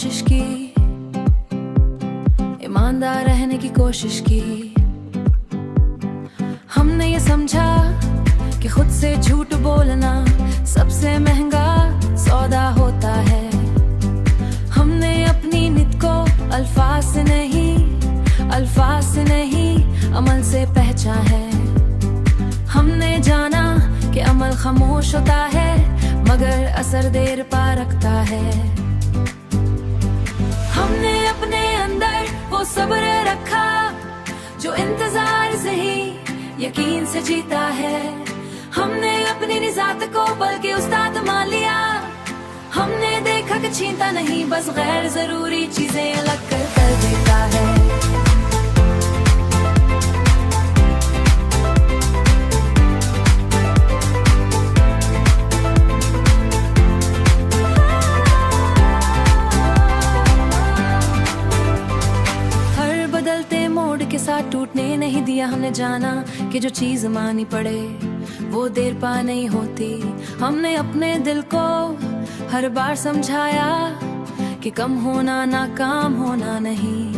कोशिश की, ईमानदार रहने की कोशिश की। हमने ये समझा कि खुद से झूठ बोलना सबसे महंगा सौदा होता है। हमने अपनी नित को अल्फाज से नहीं अमल से पहचाना है। हमने जाना कि अमल खामोश होता है मगर असर देर पा रखता है। हमने अपने अंदर वो सब्र रखा जो इंतजार से ही यकीन से जीता है। हमने अपनी निजात को बल्कि उस्ताद मान लिया। हमने देखा कि छीनता नहीं बस गैर जरूरी चीजें अलग कर देता है। के साथ टूटने नहीं दिया। हमने जाना कि जो चीज मानी पड़े वो देर पा नहीं होती। हमने अपने दिल को हर बार समझाया कि कम होना नाकाम होना नहीं।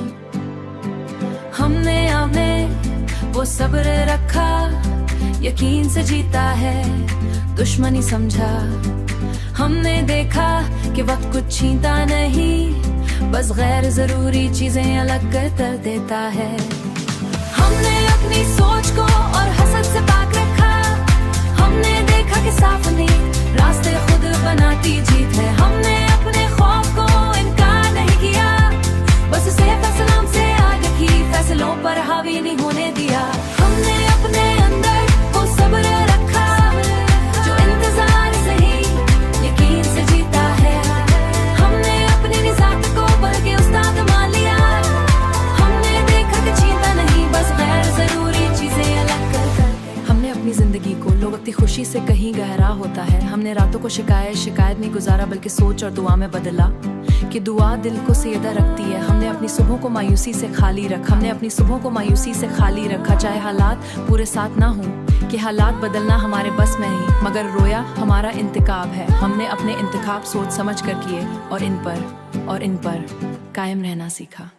हमने वो सब्र रखा यकीन से जीता है दुश्मनी समझा। हमने देखा कि वक्त कुछ छीनता नहीं बस गैर जरूरी चीजें अलग कर देता है। हमने अपनी सोच को और हसद से पाक रखा। हमने देखा कि साफ नहीं रास्ते खुद बनाती जीत है। हमने अपने खौफ को इनकार नहीं किया बस उसे फैसलों से आगे की फैसलों पर हावी नहीं होने दिया। हमने अपने अंदर वो सब्र रखा जो इंतजार से ही यकीन से जीता है। हमने अपनी निजात को बल्कि उस्ताद मान लिया। हमने देखा कि छीनता नहीं बस गैर जरूरी चीजें अलग कर। हमने अपनी जिंदगी को लो वक्ती खुशी से कहीं गहरा होता है। हमने रातों को शिकायत नहीं गुजारा बल्कि सोच और दुआ में बदला कि दुआ दिल को सीधा रखती है। हमने अपनी सुबह को मायूसी से खाली रखा। चाहे हालात पूरे साथ ना हो कि हालात बदलना हमारे बस में ही मगर रोया हमारा इंतखाब है। हमने अपने इंतखाब सोच समझ कर किए और इन पर कायम रहना सीखा।